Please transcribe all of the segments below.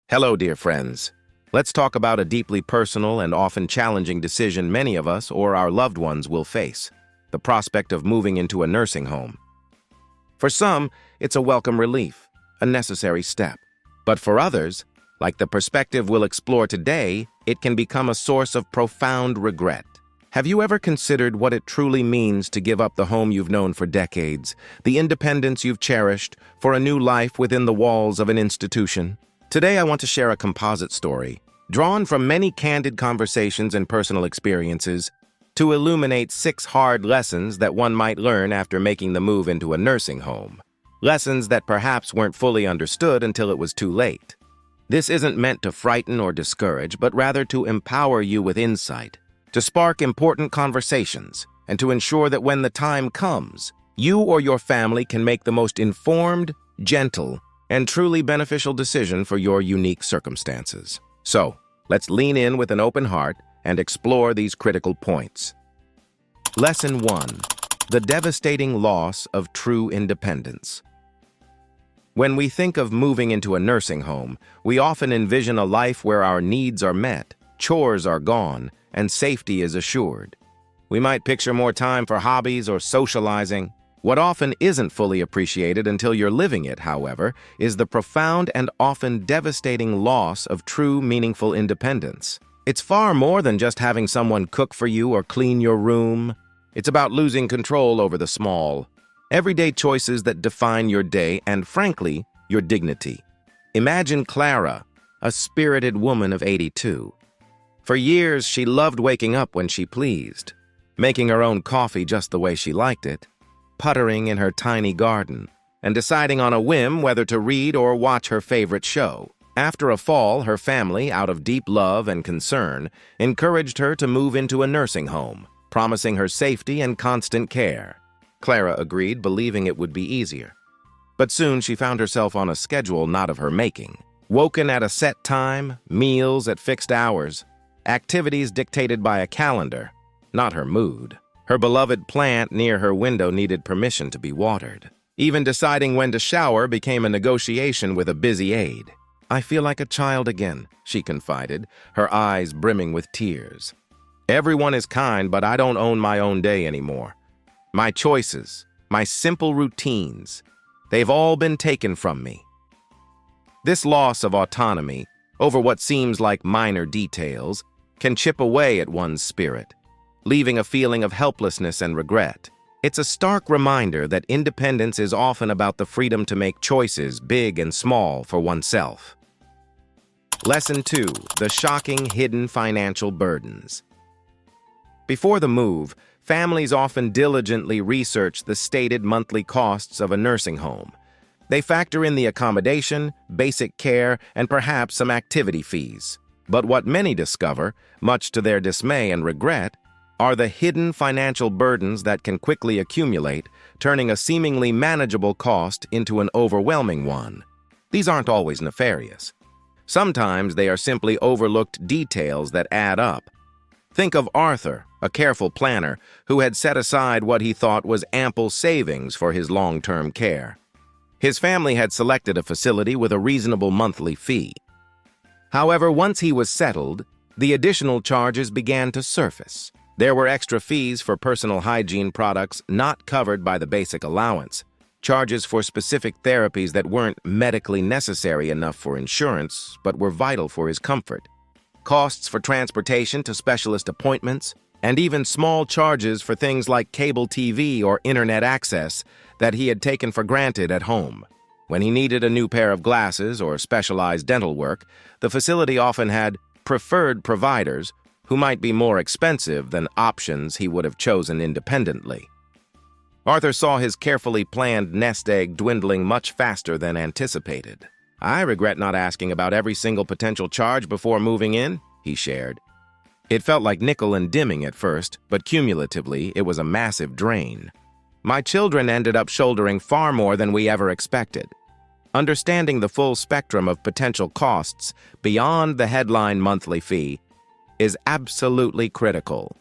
Hello, dear friends. Let's talk about a deeply personal and often challenging decision many of us or our loved ones will face: the prospect of moving into a nursing home. For some, it's a welcome relief, a necessary step. But for others, like the perspective we'll explore today, it can become a source of profound regret. Have you ever considered what it truly means to give up the home you've known for decades, the independence you've cherished, for a new life within the walls of an institution? Today, I want to share a composite story, drawn from many candid conversations and personal experiences, to illuminate 6 hard lessons that one might learn after making the move into a nursing home. Lessons that perhaps weren't fully understood until it was too late. This isn't meant to frighten or discourage, but rather to empower you with insight, to spark important conversations, and to ensure that when the time comes, you or your family can make the most informed, gentle, and truly beneficial decision for your unique circumstances. So, let's lean in with an open heart and explore these critical points. Lesson 1. The devastating loss of true independence. When we think of moving into a nursing home, we often envision a life where our needs are met, chores are gone, and safety is assured. We might picture more time for hobbies or socializing. What often isn't fully appreciated until you're living it, however, is the profound and often devastating loss of true, meaningful independence. It's far more than just having someone cook for you or clean your room. It's about losing control over the small, everyday choices that define your day and, frankly, your dignity. Imagine Clara, a spirited woman of 82. For years, she loved waking up when she pleased, making her own coffee just the way she liked it, puttering in her tiny garden, and deciding on a whim whether to read or watch her favorite show. After a fall, her family, out of deep love and concern, encouraged her to move into a nursing home, promising her safety and constant care. Clara agreed, believing it would be easier. But soon she found herself on a schedule not of her making. Woken at a set time, meals at fixed hours, activities dictated by a calendar, not her mood. Her beloved plant near her window needed permission to be watered. Even deciding when to shower became a negotiation with a busy aide. "I feel like a child again," she confided, her eyes brimming with tears. "Everyone is kind, but I don't own my own day anymore. My choices, my simple routines, they've all been taken from me." This loss of autonomy, over what seems like minor details, can chip away at one's spirit, leaving a feeling of helplessness and regret. It's a stark reminder that independence is often about the freedom to make choices, big and small, for oneself. Lesson 2. The shocking hidden financial burdens. Before the move, families often diligently research the stated monthly costs of a nursing home. They factor in the accommodation, basic care, and perhaps some activity fees. But what many discover, much to their dismay and regret, are the hidden financial burdens that can quickly accumulate, turning a seemingly manageable cost into an overwhelming one. These aren't always nefarious. Sometimes they are simply overlooked details that add up. Think of Arthur, a careful planner, who had set aside what he thought was ample savings for his long-term care. His family had selected a facility with a reasonable monthly fee. However, once he was settled, the additional charges began to surface. There were extra fees for personal hygiene products not covered by the basic allowance, charges for specific therapies that weren't medically necessary enough for insurance, but were vital for his comfort, costs for transportation to specialist appointments, and even small charges for things like cable TV or internet access that he had taken for granted at home. When he needed a new pair of glasses or specialized dental work, the facility often had preferred providers who might be more expensive than options he would have chosen independently. Arthur saw his carefully planned nest egg dwindling much faster than anticipated. "I regret not asking about every single potential charge before moving in," he shared. "It felt like nickel and dimming at first, but cumulatively, it was a massive drain. My children ended up shouldering far more than we ever expected." Understanding the full spectrum of potential costs beyond the headline monthly fee is absolutely critical.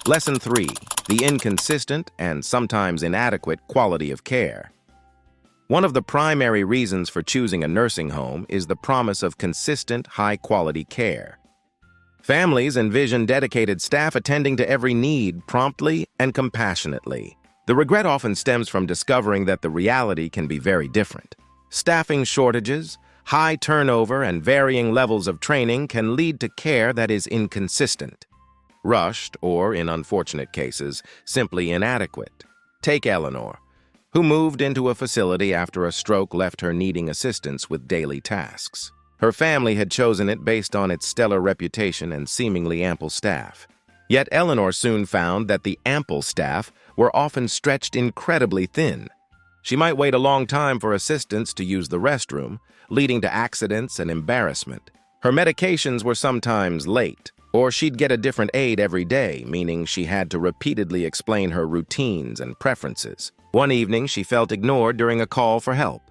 Lesson 3. The inconsistent and sometimes inadequate quality of care. One of the primary reasons for choosing a nursing home is the promise of consistent, high-quality care. Families envision dedicated staff attending to every need promptly and compassionately. The regret often stems from discovering that the reality can be very different. Staffing shortages, high turnover, and varying levels of training can lead to care that is inconsistent, rushed, or, in unfortunate cases, simply inadequate. Take Eleanor, who moved into a facility after a stroke left her needing assistance with daily tasks. Her family had chosen it based on its stellar reputation and seemingly ample staff. Yet Eleanor soon found that the ample staff were often stretched incredibly thin. She might wait a long time for assistance to use the restroom, leading to accidents and embarrassment. Her medications were sometimes late, or she'd get a different aide every day, meaning she had to repeatedly explain her routines and preferences. One evening, she felt ignored during a call for help.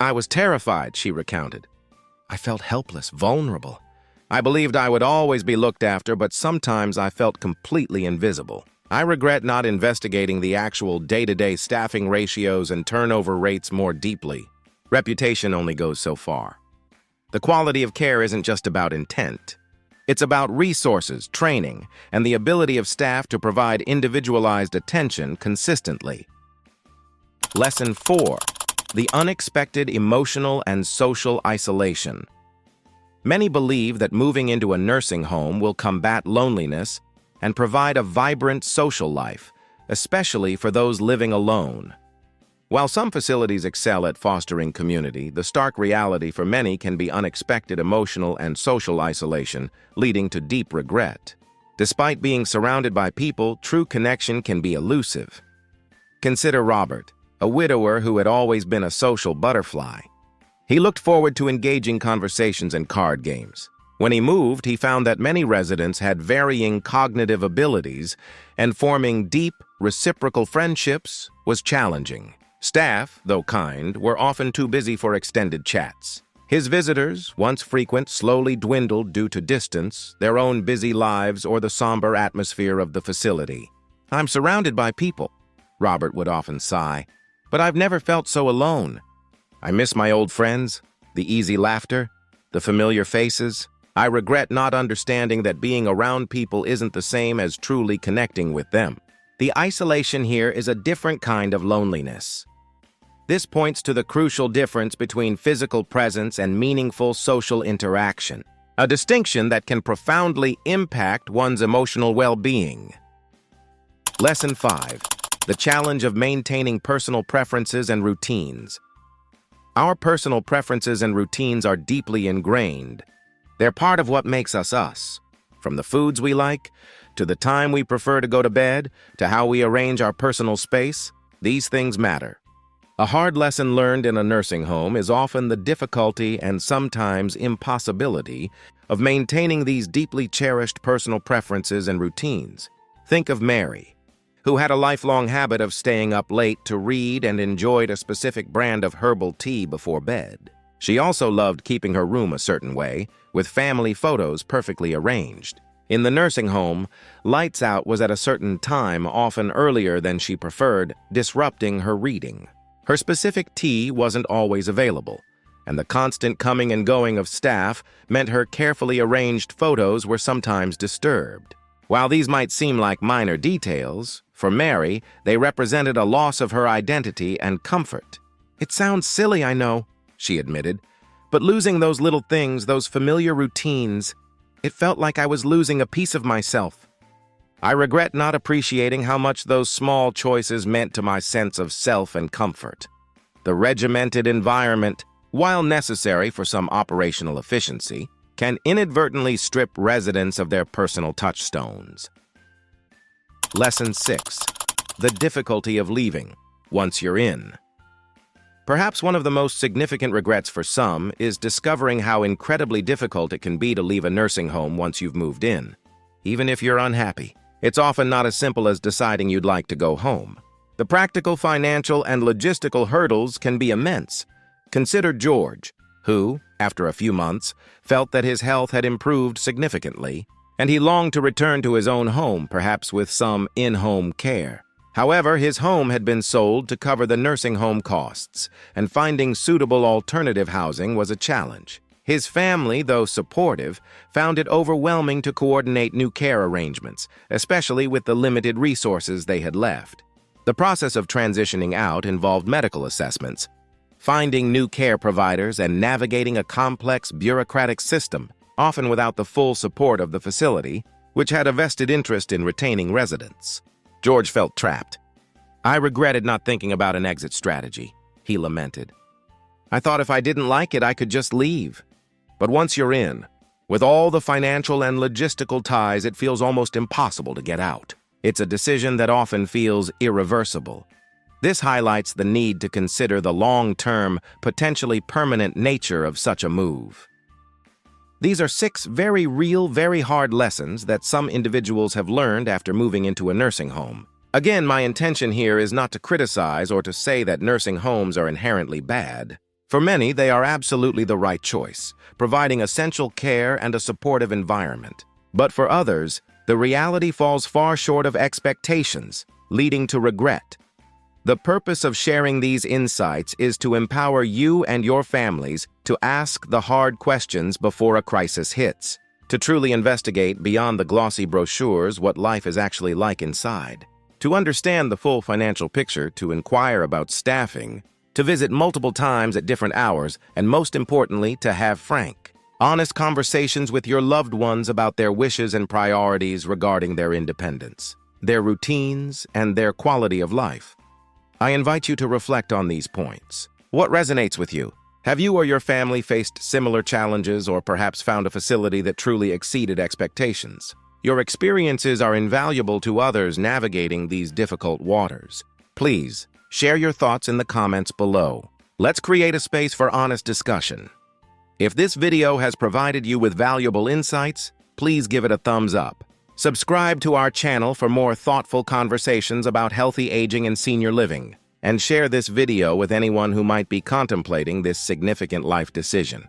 "I was terrified," she recounted. "I felt helpless, vulnerable. I believed I would always be looked after, but sometimes I felt completely invisible. I regret not investigating the actual day-to-day staffing ratios and turnover rates more deeply. Reputation only goes so far. The quality of care isn't just about intent. It's about resources, training, and the ability of staff to provide individualized attention consistently." Lesson 4. The unexpected emotional and social isolation. Many believe that moving into a nursing home will combat loneliness and provide a vibrant social life, especially for those living alone. While some facilities excel at fostering community, the stark reality for many can be unexpected emotional and social isolation, leading to deep regret. Despite being surrounded by people, true connection can be elusive. Consider Robert, a widower who had always been a social butterfly. He looked forward to engaging conversations and card games. When he moved, he found that many residents had varying cognitive abilities, and forming deep, reciprocal friendships was challenging. Staff, though kind, were often too busy for extended chats. His visitors, once frequent, slowly dwindled due to distance, their own busy lives, or the somber atmosphere of the facility. "I'm surrounded by people," Robert would often sigh, "but I've never felt so alone. I miss my old friends, the easy laughter, the familiar faces. I regret not understanding that being around people isn't the same as truly connecting with them." The isolation here is a different kind of loneliness. This points to the crucial difference between physical presence and meaningful social interaction, a distinction that can profoundly impact one's emotional well-being. Lesson 5. The challenge of maintaining personal preferences and routines. Our personal preferences and routines are deeply ingrained. They're part of what makes us us. From the foods we like, to the time we prefer to go to bed, to how we arrange our personal space, these things matter. A hard lesson learned in a nursing home is often the difficulty and sometimes impossibility of maintaining these deeply cherished personal preferences and routines. Think of Mary, who had a lifelong habit of staying up late to read and enjoyed a specific brand of herbal tea before bed. She also loved keeping her room a certain way, with family photos perfectly arranged. In the nursing home, lights out was at a certain time, often earlier than she preferred, disrupting her reading. Her specific tea wasn't always available, and the constant coming and going of staff meant her carefully arranged photos were sometimes disturbed. While these might seem like minor details, for Mary, they represented a loss of her identity and comfort. "It sounds silly, I know," she admitted, "but losing those little things, those familiar routines, it felt like I was losing a piece of myself. I regret not appreciating how much those small choices meant to my sense of self and comfort." The regimented environment, while necessary for some operational efficiency, can inadvertently strip residents of their personal touchstones. Lesson 6. The difficulty of leaving once you're in. Perhaps one of the most significant regrets for some is discovering how incredibly difficult it can be to leave a nursing home once you've moved in. Even if you're unhappy, it's often not as simple as deciding you'd like to go home. The practical, financial, and logistical hurdles can be immense. Consider George, who, after a few months, felt that his health had improved significantly, and he longed to return to his own home, perhaps with some in-home care. However, his home had been sold to cover the nursing home costs, and finding suitable alternative housing was a challenge. His family, though supportive, found it overwhelming to coordinate new care arrangements, especially with the limited resources they had left. The process of transitioning out involved medical assessments, finding new care providers, and navigating a complex bureaucratic system, often without the full support of the facility, which had a vested interest in retaining residents. George felt trapped. "I regretted not thinking about an exit strategy," he lamented. "I thought if I didn't like it, I could just leave. But once you're in, with all the financial and logistical ties, it feels almost impossible to get out. It's a decision that often feels irreversible." This highlights the need to consider the long-term, potentially permanent nature of such a move. These are 6 very real, very hard lessons that some individuals have learned after moving into a nursing home. Again, my intention here is not to criticize or to say that nursing homes are inherently bad. For many, they are absolutely the right choice, providing essential care and a supportive environment. But for others, the reality falls far short of expectations, leading to regret. The purpose of sharing these insights is to empower you and your families to ask the hard questions before a crisis hits, to truly investigate beyond the glossy brochures what life is actually like inside, to understand the full financial picture, to inquire about staffing, to visit multiple times at different hours, and most importantly, to have frank, honest conversations with your loved ones about their wishes and priorities regarding their independence, their routines, and their quality of life. I invite you to reflect on these points. What resonates with you? Have you or your family faced similar challenges or perhaps found a facility that truly exceeded expectations? Your experiences are invaluable to others navigating these difficult waters. Please, share your thoughts in the comments below. Let's create a space for honest discussion. If this video has provided you with valuable insights, please give it a thumbs up. Subscribe to our channel for more thoughtful conversations about healthy aging and senior living, and share this video with anyone who might be contemplating this significant life decision.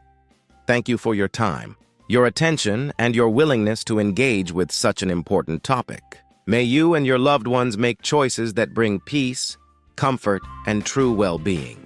Thank you for your time, your attention, and your willingness to engage with such an important topic. May you and your loved ones make choices that bring peace, comfort, and true well-being.